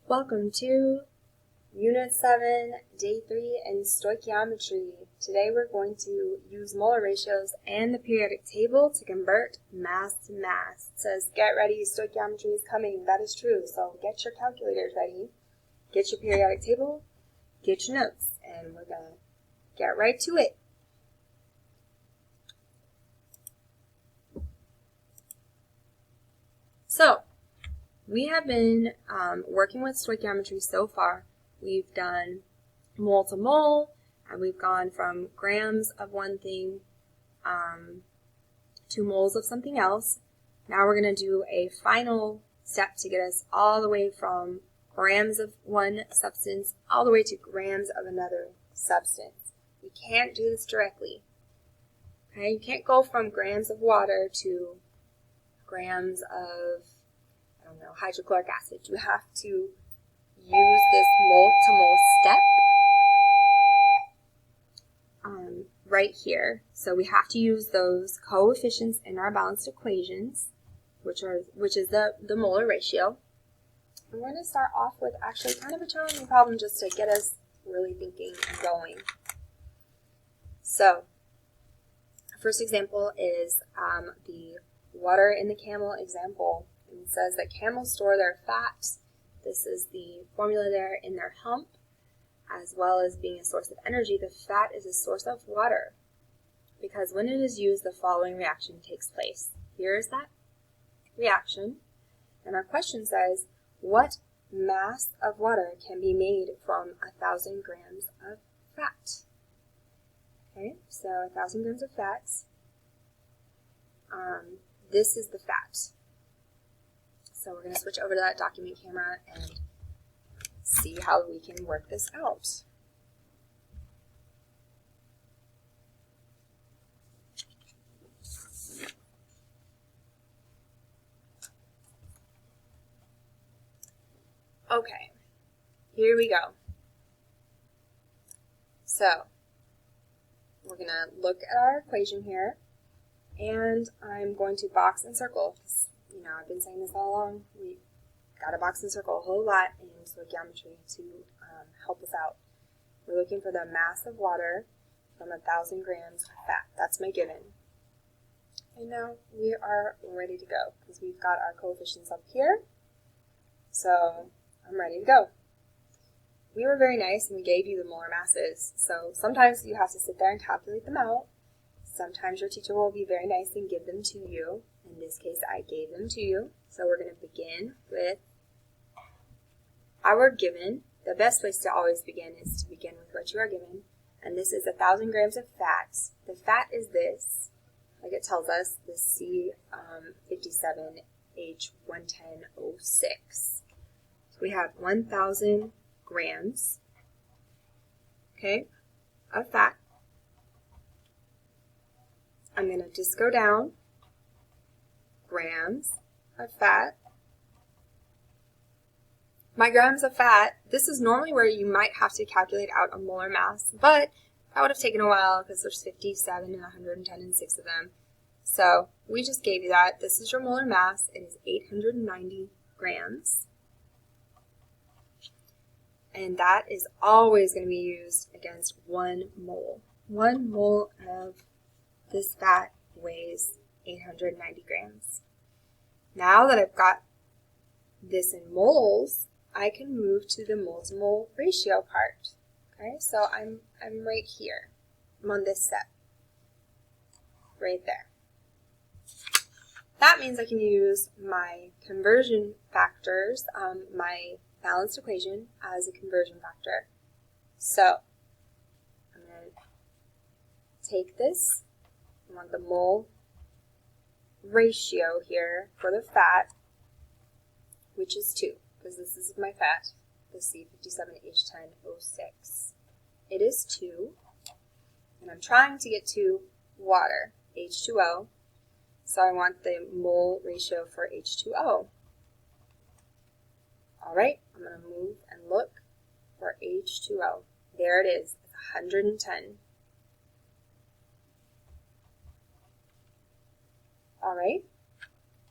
Welcome to Unit 7, Day 3 in Stoichiometry. Today we're going to use molar ratios and the periodic table to convert mass to mass. It says, get ready, stoichiometry is coming. That is true, so get your calculators ready, get your periodic table, get your notes, and we're going to get right to it. So, we have been working with stoichiometry so far. We've done mole to mole, and we've gone from grams of one thing to moles of something else. Now we're going to do a final step to get us all the way from grams of one substance all the way to grams of another substance. You can't do this directly. Okay? You can't go from grams of water to grams of hydrochloric acid. You have to use this mole-to-mole step right here. So we have to use those coefficients in our balanced equations, which is the molar ratio. And we're going to start off with actually kind of a challenging problem just to get us really thinking and going. So, our first example is the water in the camel example. It says that camels store their fat. This is the formula there in their hump, as well as being a source of energy. The fat is a source of water because when it is used, the following reaction takes place. Here is that reaction, and our question says, what mass of water can be made from 1,000 grams of fat? Okay, so 1,000 grams of fat. This is the fat. So we're going to switch over to that document camera and see how we can work this out. Okay, here we go. So we're going to look at our equation here, and I'm going to box and circle. I've been saying this all along. We got to box and circle a whole lot in stoichiometry to help us out. We're looking for the mass of water from 1,000 grams of fat. That's my given. And now we are ready to go because we've got our coefficients up here. So I'm ready to go. We were very nice and we gave you the molar masses. So sometimes you have to sit there and calculate them out. Sometimes your teacher will be very nice and give them to you. In this case, I gave them to you. So we're going to begin with our given. The best place to always begin is to begin with what you are given. And this is 1,000 grams of fat. The fat is this, like it tells us, the C57H110O6. So we have 1,000 grams, okay, of fat. I'm going to just go down. Grams of fat. My grams of fat, this is normally where you might have to calculate out a molar mass, but that would have taken a while because there's 57 and 110 and 6 of them. So we just gave you that. This is your molar mass. It is 890 grams. And that is always going to be used against 1 mole. 1 mole of this fat weighs 890 grams. Now that I've got this in moles, I can move to the mole-to-mole ratio part. Okay, so I'm right here. I'm on this step. Right there. That means I can use my conversion factors, my balanced equation, as a conversion factor. So I'm going to take this. I want the mole ratio here for the fat, which is 2, because this is my fat, the C57H10O6. It is 2, and I'm trying to get to water, H2O, so I want the mole ratio for H2O. Alright, I'm going to move and look for H2O. There it is, it's 110. Alright,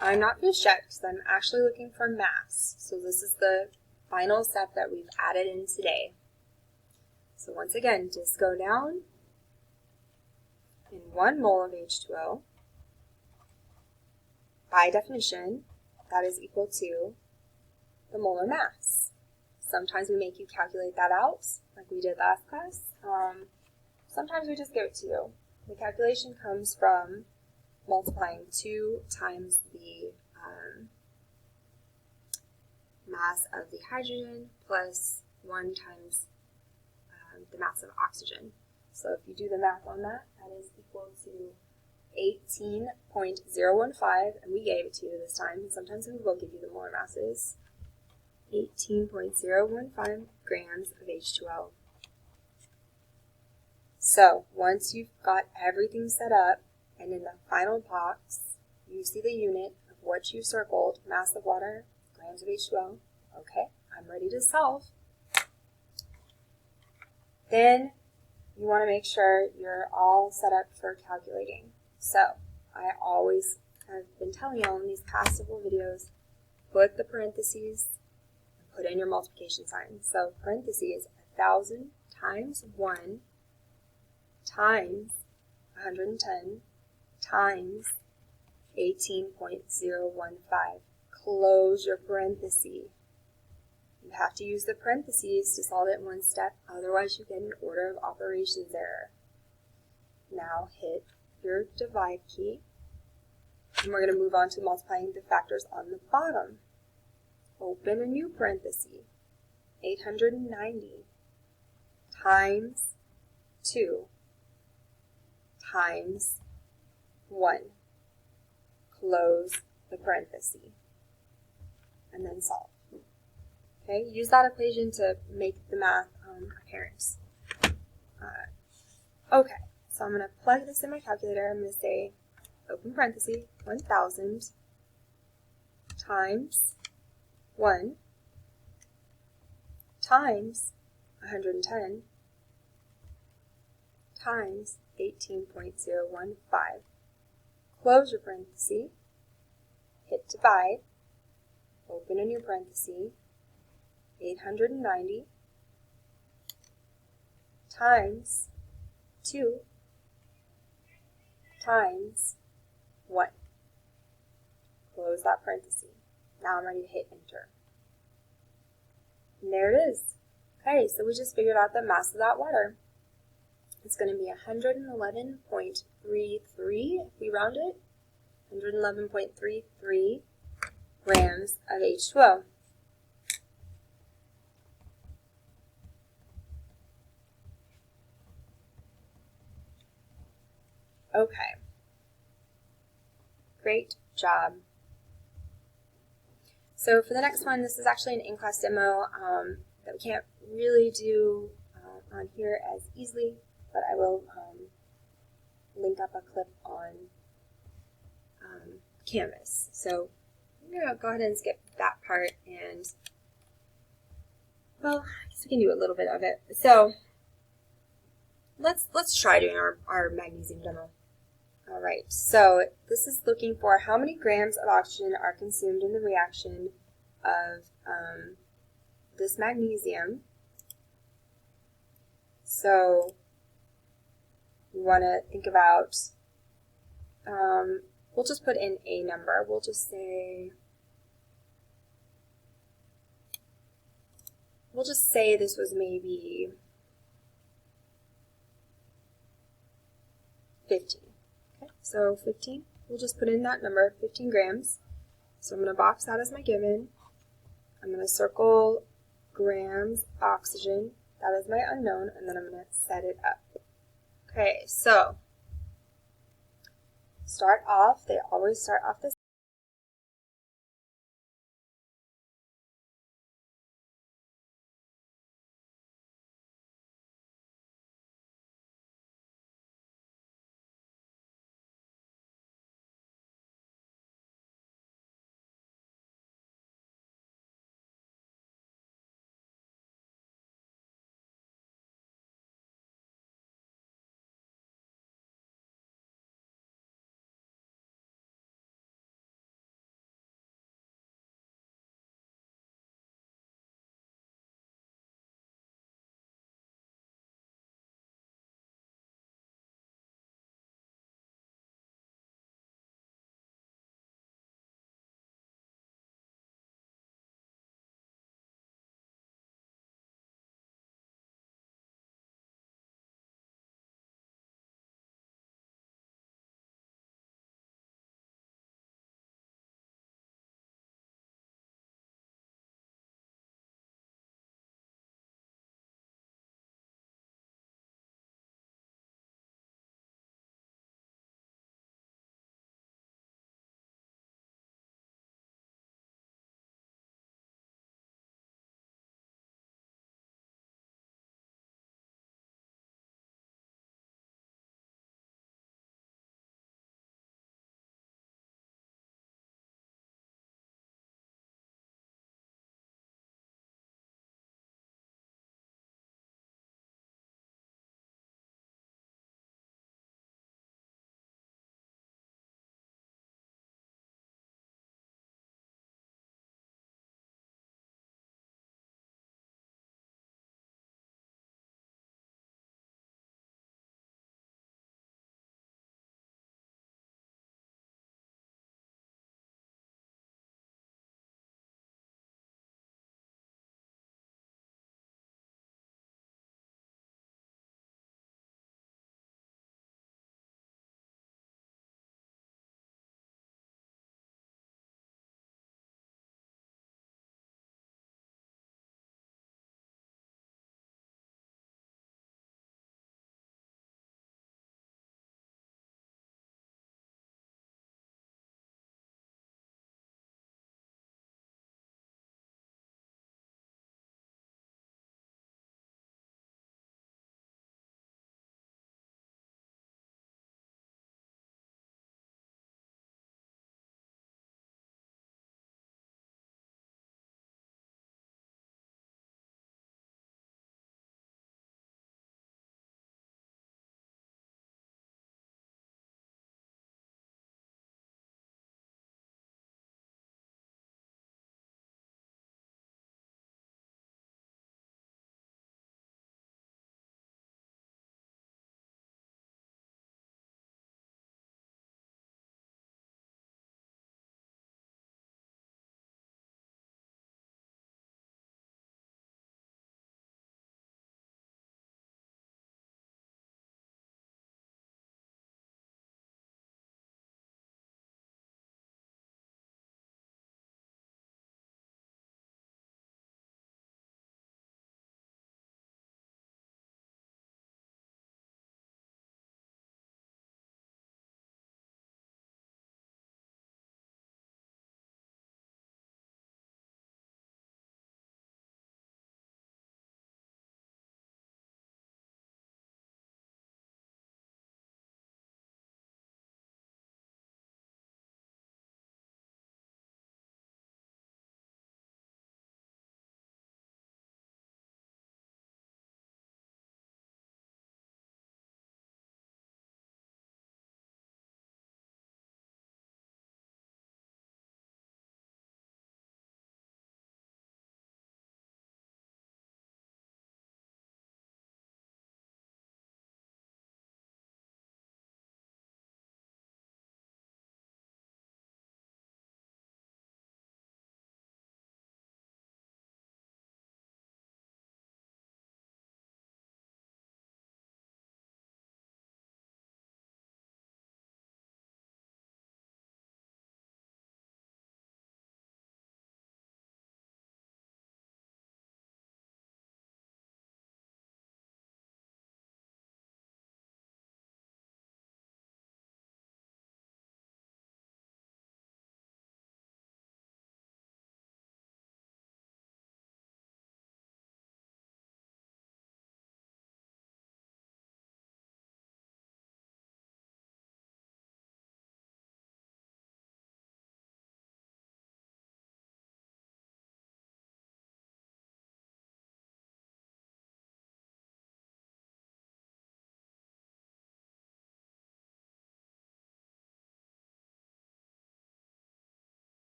I'm not finished yet because I'm actually looking for mass. So this is the final step that we've added in today. So once again, just go down in 1 mole of H2O. By definition, that is equal to the molar mass. Sometimes we make you calculate that out, like we did last class. Sometimes we just give it to you. The calculation comes from multiplying 2 times the mass of the hydrogen plus 1 times the mass of oxygen. So if you do the math on that, that is equal to 18.015, and we gave it to you this time, and sometimes we will give you the molar masses. 18.015 grams of H2O. So once you've got everything set up, and in the final box, you see the unit of what you circled, mass of water, grams of H2O. Okay, I'm ready to solve. Then you want to make sure you're all set up for calculating. So I always have been telling y'all in these past several videos, put the parentheses, put in your multiplication sign. So parentheses, 1,000 times 1 times 110 times 18.015. Close your parentheses. You have to use the parentheses to solve it in one step, otherwise you get an order of operations error. Now hit your divide key, and we're going to move on to multiplying the factors on the bottom. Open a new parenthesis, 890 times 2 times 1. Close the parenthesis, and then solve. Okay, use that equation to make the math apparent. Okay, so I'm going to plug this in my calculator. I'm going to say, open parenthesis, 1,000 times 1 times 110 times 18.015. Close your parenthesis, hit divide, open a new parenthesis, 890 times 2 times 1. Close that parenthesis. Now I'm ready to hit enter. And there it is. Okay, so we just figured out the mass of that water. It's going to be 111.33, if we round it, 111.33 grams of H2O. Okay, great job. So for the next one, this is actually an in-class demo that we can't really do on here as easily, but I will link up a clip on Canvas. So I'm going to go ahead and skip that part, and, well, I guess we can do a little bit of it. So let's try doing our magnesium demo. All right, so this is looking for how many grams of oxygen are consumed in the reaction of this magnesium. So we want to think about, we'll just put in a number. We'll just say this was maybe 15. Okay, so 15, we'll just put in that number, 15 grams. So I'm going to box that as my given. I'm going to circle grams oxygen, that is my unknown, and then I'm going to set it up. Okay, so start off, they always start off this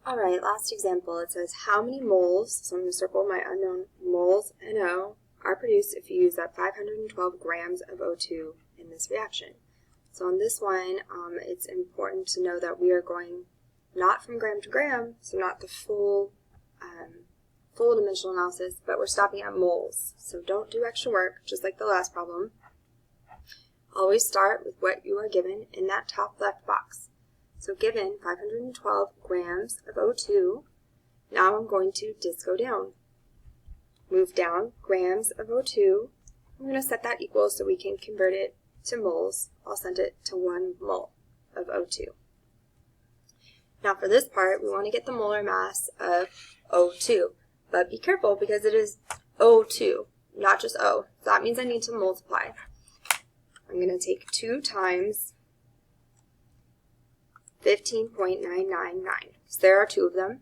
Alright, last example. It says how many moles, so I'm going to circle my unknown, moles NO are produced if you use up 512 grams of O2 in this reaction. So on this one, it's important to know that we are going not from gram to gram, so not the full dimensional analysis, but we're stopping at moles. So don't do extra work, just like the last problem. Always start with what you are given in that top left box. So given 512 grams of O2, now I'm going to just go down. Move down grams of O2. I'm going to set that equal so we can convert it to moles. I'll set it to 1 mole of O2. Now for this part, we want to get the molar mass of O2. But be careful because it is O2, not just O. So that means I need to multiply. I'm going to take 2 times 15.999. So there are 2 of them.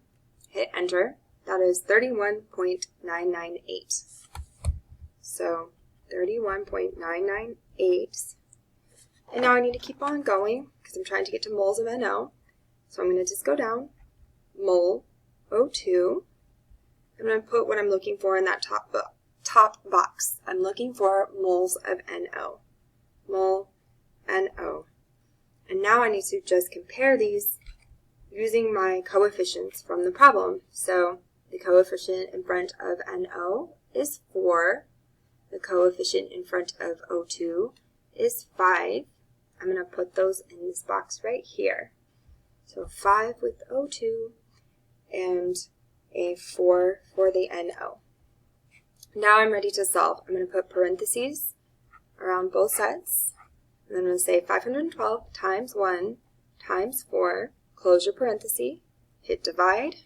Hit enter. That is 31.998. So 31.998. And now I need to keep on going because I'm trying to get to moles of NO. So I'm going to just go down. Mole O2. I'm going to put what I'm looking for in that top box. I'm looking for moles of NO. Mole NO. And now I need to just compare these using my coefficients from the problem. So the coefficient in front of NO is 4. The coefficient in front of O2 is 5. I'm going to put those in this box right here. So 5 with O2 and a 4 for the NO. Now I'm ready to solve. I'm going to put parentheses around both sets. And then I'm going to say 512 times 1 times 4, close your parenthesis, hit divide,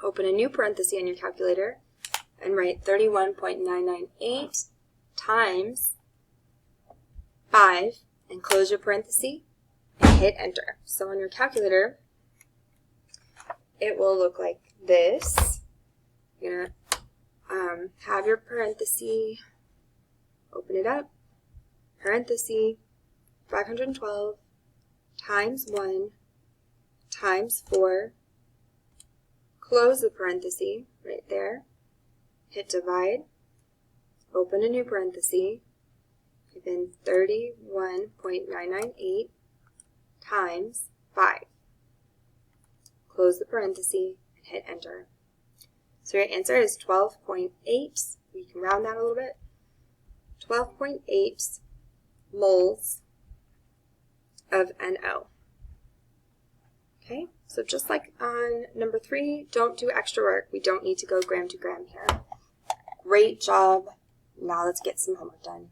open a new parenthesis on your calculator, and write 31.998 times 5, and close your parenthesis, and hit enter. So on your calculator, it will look like this. You're going to have your parenthesis, open it up, parenthesis, 512 times 1 times 4, close the parenthesis right there, hit divide, open a new parenthesis, type in 31.998 times 5, close the parenthesis, and hit enter. So your answer is 12.8, you can round that a little bit, 12.8 moles of NO. Okay, so just like on number 3, don't do extra work. We don't need to go gram to gram here. Great job. Now let's get some homework done.